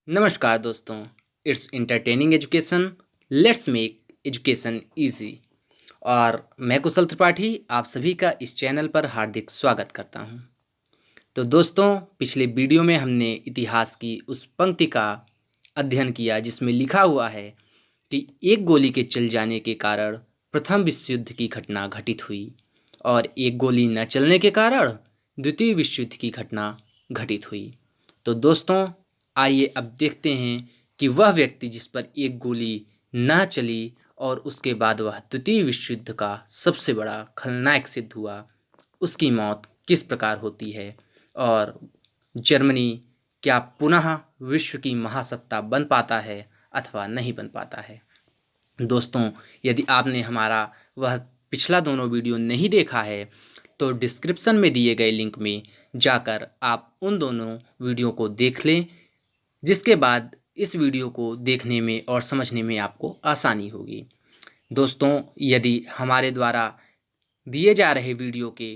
नमस्कार दोस्तों, it's entertaining education, let's make education easy. और मैं कुशल त्रिपाठी आप सभी का इस चैनल पर हार्दिक स्वागत करता हूं। तो दोस्तों, पिछले वीडियो में हमने इतिहास की उस पंक्ति का अध्ययन किया जिसमें लिखा हुआ है कि एक गोली के चल जाने के कारण प्रथम विश्व युद्ध की घटना घटित हुई और एक गोली न चलने के कारण द्वितीय विश्व युद्ध की घटना घटित हुई। तो दोस्तों, आइए अब देखते हैं कि वह व्यक्ति जिस पर एक गोली न चली और उसके बाद वह द्वितीय विश्व युद्ध का सबसे बड़ा खलनायक सिद्ध हुआ, उसकी मौत किस प्रकार होती है और जर्मनी क्या पुनः विश्व की महासत्ता बन पाता है अथवा नहीं बन पाता है। दोस्तों, यदि आपने हमारा वह पिछला दोनों वीडियो नहीं देखा है तो डिस्क्रिप्शन में दिए गए लिंक में जाकर आप उन दोनों वीडियो को देख लें, जिसके बाद इस वीडियो को देखने में और समझने में आपको आसानी होगी। दोस्तों, यदि हमारे द्वारा दिए जा रहे वीडियो के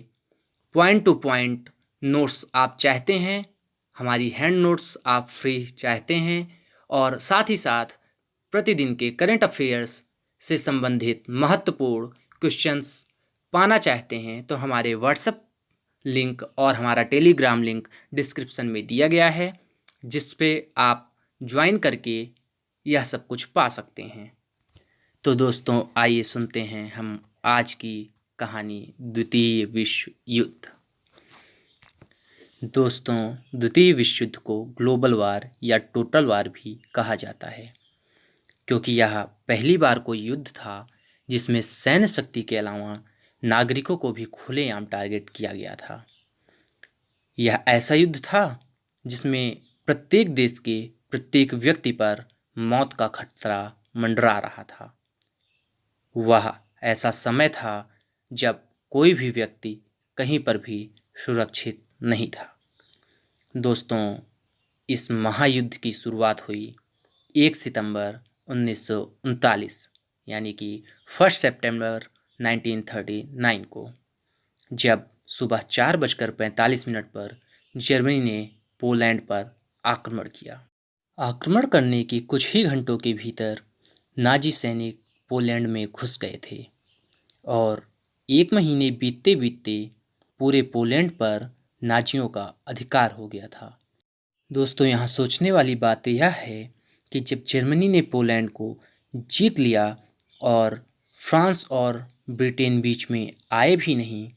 पॉइंट टू पॉइंट नोट्स आप चाहते हैं, हमारी हैंड नोट्स आप फ्री चाहते हैं और साथ ही साथ प्रतिदिन के करंट अफेयर्स से संबंधित महत्वपूर्ण क्वेश्चंस पाना चाहते हैं तो हमारे व्हाट्सएप लिंक और हमारा टेलीग्राम लिंक डिस्क्रिप्शन में दिया गया है, जिस पे आप ज्वाइन करके यह सब कुछ पा सकते हैं। तो दोस्तों, आइए सुनते हैं हम आज की कहानी द्वितीय विश्व युद्ध। दोस्तों, द्वितीय विश्व युद्ध को ग्लोबल वार या टोटल वार भी कहा जाता है, क्योंकि यह पहली बार कोई युद्ध था जिसमें सैन्य शक्ति के अलावा नागरिकों को भी खुलेआम टारगेट किया गया था। यह ऐसा युद्ध था जिसमें प्रत्येक देश के प्रत्येक व्यक्ति पर मौत का खतरा मंडरा रहा था। वह ऐसा समय था जब कोई भी व्यक्ति कहीं पर भी सुरक्षित नहीं था। दोस्तों, इस महायुद्ध की शुरुआत हुई 1 सितंबर 1939 यानी कि 1 सितंबर 1939 को, जब सुबह 4:45 पर जर्मनी ने पोलैंड पर आक्रमण किया। आक्रमण करने के कुछ ही घंटों के भीतर नाजी सैनिक पोलैंड में घुस गए थे और 1 महीने बीतते बीतते पूरे पोलैंड पर नाजियों का अधिकार हो गया था। दोस्तों, यहाँ सोचने वाली बात यह है कि जब जर्मनी ने पोलैंड को जीत लिया और फ्रांस और ब्रिटेन बीच में आए भी नहीं,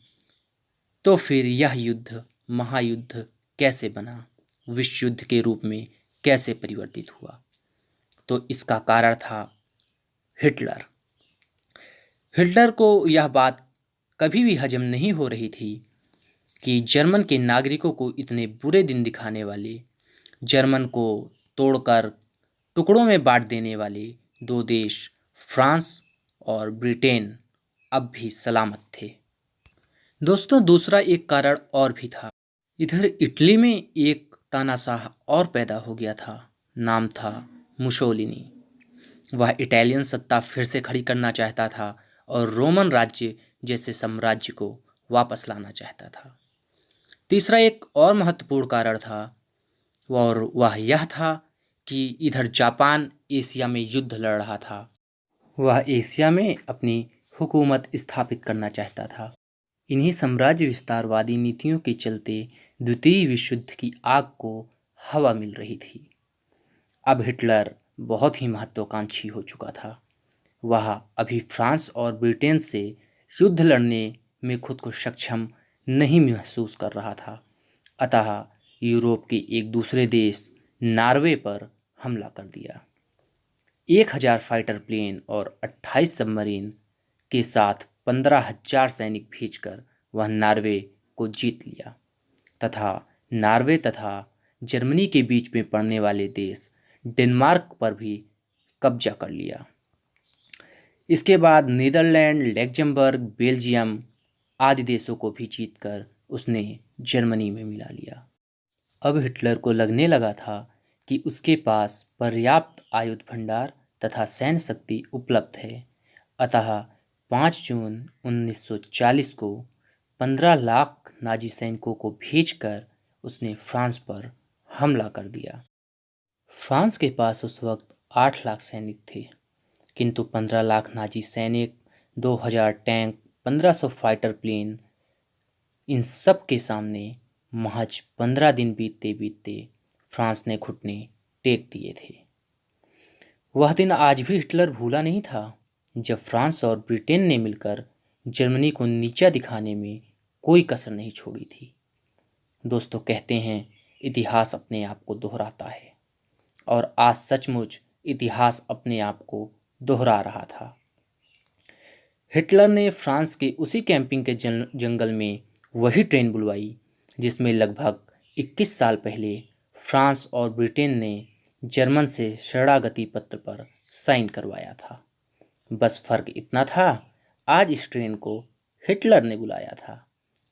तो फिर यह युद्ध महायुद्ध कैसे बना, विश्व युद्ध के रूप में कैसे परिवर्तित हुआ? तो इसका कारण था हिटलर। हिटलर को यह बात कभी भी हजम नहीं हो रही थी कि जर्मन के नागरिकों को इतने बुरे दिन दिखाने वाले, जर्मन को तोड़कर टुकड़ों में बांट देने वाले दो देश फ्रांस और ब्रिटेन अब भी सलामत थे। दोस्तों, दूसरा एक कारण और भी था। इधर इटली में एक तानाशाह और पैदा हो गया था, नाम था मुसोलिनी। वह इटालियन सत्ता फिर से खड़ी करना चाहता था और रोमन राज्य जैसे साम्राज्य को वापस लाना चाहता था। तीसरा एक और महत्वपूर्ण कारण था और वह यह था कि इधर जापान एशिया में युद्ध लड़ रहा था। वह एशिया में अपनी हुकूमत स्थापित करना चाहता था। इन्हीं साम्राज्य विस्तारवादी नीतियों के चलते द्वितीय विश्व युद्ध की आग को हवा मिल रही थी। अब हिटलर बहुत ही महत्वाकांक्षी हो चुका था। वह अभी फ्रांस और ब्रिटेन से युद्ध लड़ने में खुद को सक्षम नहीं महसूस कर रहा था। अतः यूरोप के एक दूसरे देश नॉर्वे पर हमला कर दिया। 1000 फाइटर प्लेन और 28 सबमरीन के साथ 15,000 सैनिक भेजकर वह नॉर्वे को जीत लिया तथा नॉर्वे तथा जर्मनी के बीच में पड़ने वाले देश डेनमार्क पर भी कब्जा कर लिया। इसके बाद नीदरलैंड, लग्जमबर्ग, बेल्जियम आदि देशों को भी जीतकर उसने जर्मनी में मिला लिया। अब हिटलर को लगने लगा था कि उसके पास पर्याप्त आयुध भंडार तथा सैन्य शक्ति उपलब्ध है। अतः 5 जून 1940 को 15 लाख नाजी सैनिकों को भेजकर उसने फ्रांस पर हमला कर दिया। फ्रांस के पास उस वक्त 8 लाख सैनिक थे, किंतु 15 लाख नाजी सैनिक, 2000 टैंक, 1500 फाइटर प्लेन, इन सब के सामने महज 15 दिन बीतते बीतते फ्रांस ने घुटने टेक दिए थे। वह दिन आज भी हिटलर भूला नहीं था, जब फ्रांस और ब्रिटेन ने मिलकर जर्मनी को नीचा दिखाने में कोई कसर नहीं छोड़ी थी। दोस्तों, कहते हैं इतिहास अपने आप को दोहराता है, और आज सचमुच इतिहास अपने आप को दोहरा रहा था। हिटलर ने फ्रांस के उसी कैंपिंग के जंगल में वही ट्रेन बुलवाई जिसमें लगभग 21 साल पहले फ्रांस और ब्रिटेन ने जर्मन से शरणागति पत्र पर साइन करवाया था। बस फर्क इतना था, आज इस ट्रेन को हिटलर ने बुलाया था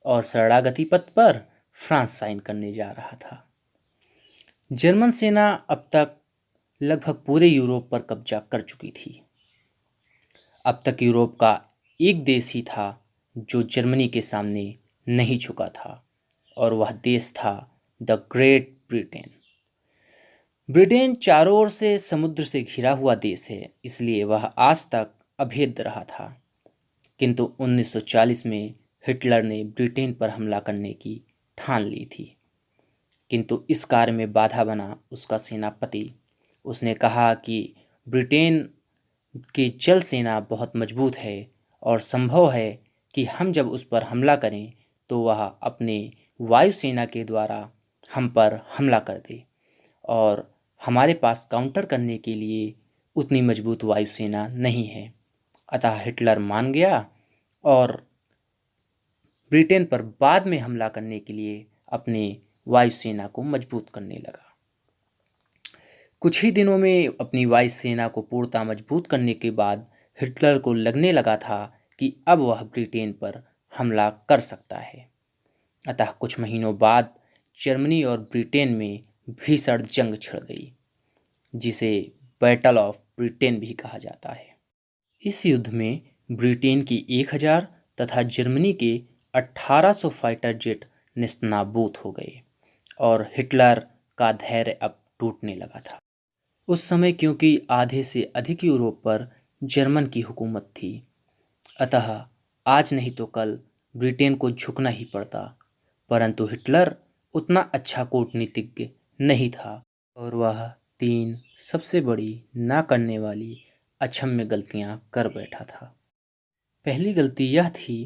और शरणागति पत्र पर फ्रांस साइन करने जा रहा था। जर्मन सेना अब तक लगभग पूरे यूरोप पर कब्जा कर चुकी थी। अब तक यूरोप का एक देश ही था जो जर्मनी के सामने नहीं झुका था, और वह देश था द ग्रेट ब्रिटेन। ब्रिटेन चारों ओर से समुद्र से घिरा हुआ देश है, इसलिए वह आज तक अभेद्य रहा था। किंतु 1940 में हिटलर ने ब्रिटेन पर हमला करने की ठान ली थी, किंतु इस कार्य में बाधा बना उसका सेनापति। उसने कहा कि ब्रिटेन की जल सेना बहुत मजबूत है और संभव है कि हम जब उस पर हमला करें तो वह अपने वायुसेना के द्वारा हम पर हमला कर दे, और हमारे पास काउंटर करने के लिए उतनी मजबूत वायुसेना नहीं है। अतः हिटलर मान गया और ब्रिटेन पर बाद में हमला करने के लिए अपने वायुसेना को मजबूत करने लगा। कुछ ही दिनों में अपनी वायुसेना को पूर्णतः मजबूत करने के बाद हिटलर को लगने लगा था कि अब वह ब्रिटेन पर हमला कर सकता है। अतः कुछ महीनों बाद जर्मनी और ब्रिटेन में भीषण जंग छिड़ गई, जिसे बैटल ऑफ ब्रिटेन भी कहा जाता है। इस युद्ध में ब्रिटेन की 1000 तथा जर्मनी के 1800 फाइटर जेट नेस्तनाबूद हो गए, और हिटलर का धैर्य अब टूटने लगा था। उस समय क्योंकि आधे से अधिक यूरोप पर जर्मन की हुकूमत थी, अतः आज नहीं तो कल ब्रिटेन को झुकना ही पड़ता। परंतु हिटलर उतना अच्छा कूटनीतिज्ञ नहीं था, और वह 3 सबसे बड़ी ना करने वाली अक्षम्य गलतियां कर बैठा था। पहली गलती यह थी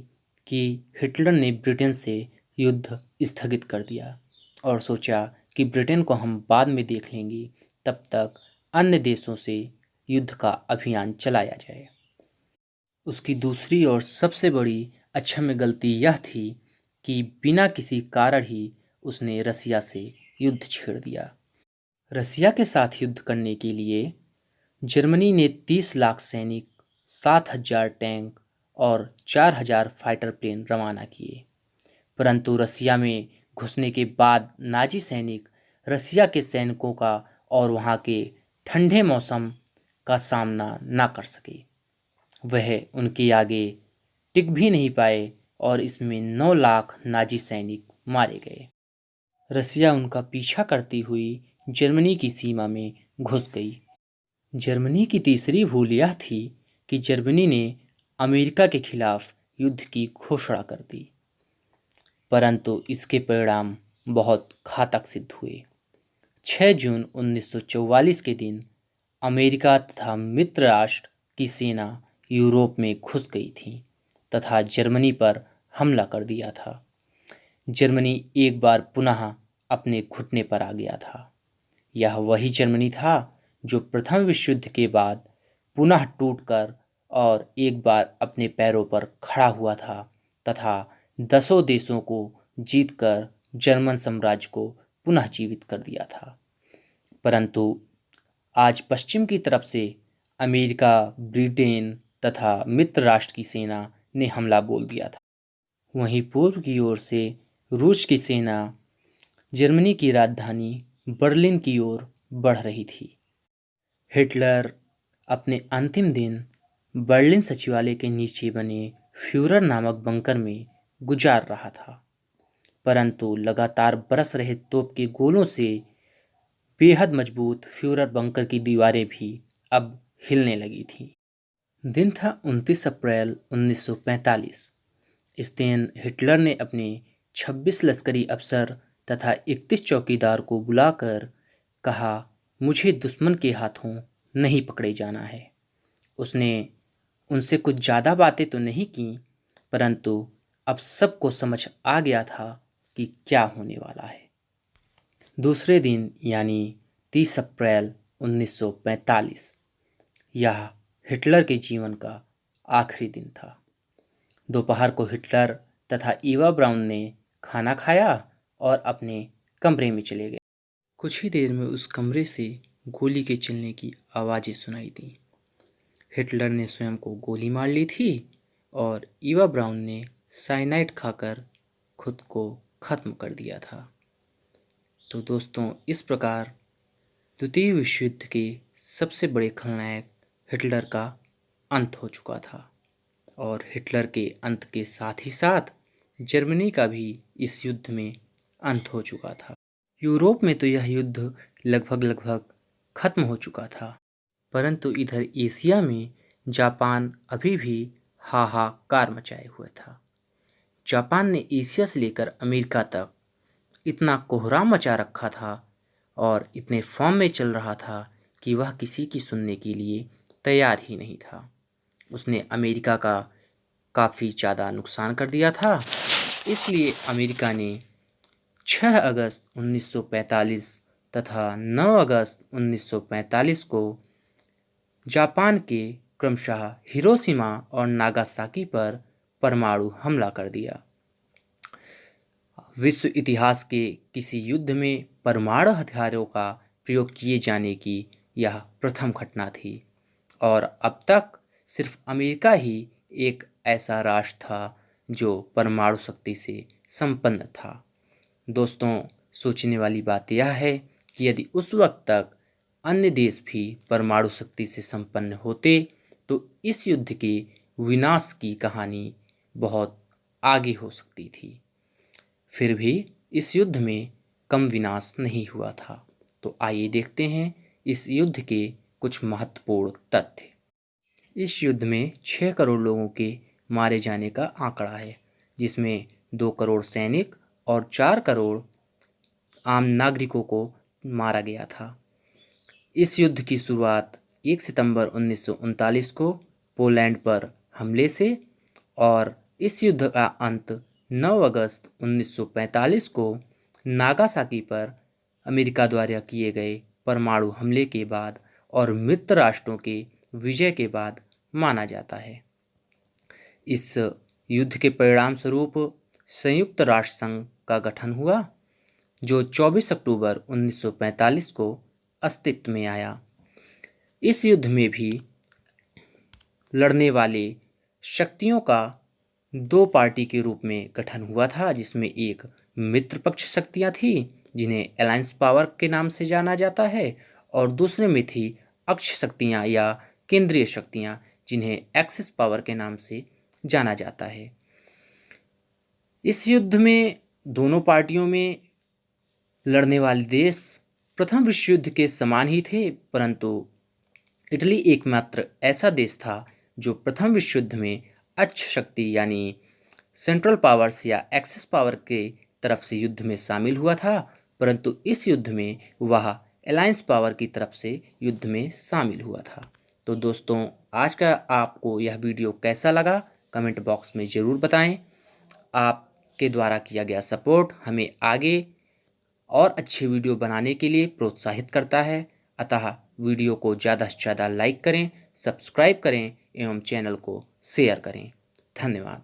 कि हिटलर ने ब्रिटेन से युद्ध स्थगित कर दिया और सोचा कि ब्रिटेन को हम बाद में देख लेंगे, तब तक अन्य देशों से युद्ध का अभियान चलाया जाए। उसकी दूसरी और सबसे बड़ी अक्षम्य गलती यह थी कि बिना किसी कारण ही उसने रसिया से युद्ध छेड़ दिया। रसिया के साथ युद्ध करने के लिए जर्मनी ने 30 लाख सैनिक, 7000 टैंक और 4000 फाइटर प्लेन रवाना किए। परंतु रसिया में घुसने के बाद नाजी सैनिक रसिया के सैनिकों का और वहां के ठंडे मौसम का सामना ना कर सके। वह उनके आगे टिक भी नहीं पाए और इसमें 9 लाख नाजी सैनिक मारे गए। रसिया उनका पीछा करती हुई जर्मनी की सीमा में घुस गई। जर्मनी की तीसरी भूल यह थी कि जर्मनी ने अमेरिका के खिलाफ युद्ध की घोषणा कर दी, परंतु इसके परिणाम बहुत घातक सिद्ध हुए। 6 जून 1944 के दिन अमेरिका तथा मित्र राष्ट्र की सेना यूरोप में घुस गई थी तथा जर्मनी पर हमला कर दिया था। जर्मनी एक बार पुनः अपने घुटने पर आ गया था। यह वही जर्मनी था जो प्रथम विश्व युद्ध के बाद पुनः टूटकर और एक बार अपने पैरों पर खड़ा हुआ था तथा 10 देशों को जीतकर जर्मन साम्राज्य को पुनः जीवित कर दिया था। परंतु आज पश्चिम की तरफ से अमेरिका, ब्रिटेन तथा मित्र राष्ट्र की सेना ने हमला बोल दिया था। वहीं पूर्व की ओर से रूस की सेना जर्मनी की राजधानी बर्लिन की ओर बढ़ रही थी। हिटलर अपने अंतिम दिन बर्लिन सचिवालय के नीचे बने फ्यूरर नामक बंकर में गुजार रहा था, परंतु लगातार बरस रहे तोप के गोलों से बेहद मजबूत फ्यूरर बंकर की दीवारें भी अब हिलने लगी थीं। दिन था 29 अप्रैल 1945। इस दिन हिटलर ने अपने 26 लश्करी अफसर तथा 31 चौकीदार को बुलाकर कहा, मुझे दुश्मन के हाथों नहीं पकड़े जाना है। उसने उनसे कुछ ज़्यादा बातें तो नहीं की, परंतु अब सबको समझ आ गया था कि क्या होने वाला है। दूसरे दिन यानी 30 अप्रैल 1945 यह हिटलर के जीवन का आखिरी दिन था। दोपहर को हिटलर तथा ईवा ब्राउन ने खाना खाया और अपने कमरे में चले गए। कुछ ही देर में उस कमरे से गोली के चलने की आवाज़ें सुनाई दी। हिटलर ने स्वयं को गोली मार ली थी और ईवा ब्राउन ने साइनाइड खाकर खुद को ख़त्म कर दिया था। तो दोस्तों, इस प्रकार द्वितीय विश्व युद्ध के सबसे बड़े खलनायक हिटलर का अंत हो चुका था और हिटलर के अंत के साथ ही साथ जर्मनी का भी इस युद्ध में अंत हो चुका था। यूरोप में तो यह युद्ध लगभग खत्म हो चुका था, परंतु इधर एशिया में जापान अभी भी हाहाकार मचाए हुए था। जापान ने एशिया से लेकर अमेरिका तक इतना कोहराम मचा रखा था और इतने फॉर्म में चल रहा था कि वह किसी की सुनने के लिए तैयार ही नहीं था। उसने अमेरिका का काफ़ी ज़्यादा नुकसान कर दिया था। इसलिए अमेरिका ने 6 अगस्त 1945 तथा 9 अगस्त 1945 को जापान के क्रमशः हिरोशिमा और नागासाकी पर परमाणु हमला कर दिया। विश्व इतिहास के किसी युद्ध में परमाणु हथियारों का प्रयोग किए जाने की यह प्रथम घटना थी और अब तक सिर्फ अमेरिका ही एक ऐसा राष्ट्र था जो परमाणु शक्ति से संपन्न था। दोस्तों, सोचने वाली बात यह है कि यदि उस वक्त तक अन्य देश भी परमाणु शक्ति से संपन्न होते तो इस युद्ध के विनाश की कहानी बहुत आगे हो सकती थी। फिर भी इस युद्ध में कम विनाश नहीं हुआ था। तो आइए देखते हैं इस युद्ध के कुछ महत्वपूर्ण तथ्य। इस युद्ध में 6 करोड़ लोगों के मारे जाने का आंकड़ा है, जिसमें 2 करोड़ सैनिक और 4 करोड़ आम नागरिकों को मारा गया था। इस युद्ध की शुरुआत 1 सितंबर 1939 को पोलैंड पर हमले से और इस युद्ध का अंत 9 अगस्त 1945 को नागासाकी पर अमेरिका द्वारा किए गए परमाणु हमले के बाद और मित्र राष्ट्रों के विजय के बाद माना जाता है। इस युद्ध के परिणाम स्वरूप संयुक्त राष्ट्र संघ का गठन हुआ, जो 24 अक्टूबर 1945 को अस्तित्व में आया। इस युद्ध में भी लड़ने वाले शक्तियों का 2 पार्टी के रूप में गठन हुआ था, जिसमें एक मित्र पक्ष शक्तियां थी जिन्हें अलायंस पावर के नाम से जाना जाता है और दूसरे में थी अक्ष शक्तियां या केंद्रीय शक्तियां जिन्हें एक्सिस पावर के नाम से जाना जाता है। इस युद्ध में दोनों पार्टियों में लड़ने वाले देश प्रथम विश्व युद्ध के समान ही थे, परंतु इटली एकमात्र ऐसा देश था जो प्रथम विश्व युद्ध में अक्ष शक्ति यानी सेंट्रल पावर्स या एक्सिस पावर के तरफ से युद्ध में शामिल हुआ था, परंतु इस युद्ध में वह अलायंस पावर की तरफ से युद्ध में शामिल हुआ था। तो दोस्तों, आज का आपको यह वीडियो कैसा लगा कमेंट बॉक्स में ज़रूर बताएं। आपके द्वारा किया गया सपोर्ट हमें आगे और अच्छे वीडियो बनाने के लिए प्रोत्साहित करता है। अतः वीडियो को ज़्यादा से ज़्यादा लाइक करें, सब्सक्राइब करें एवं चैनल को शेयर करें। धन्यवाद।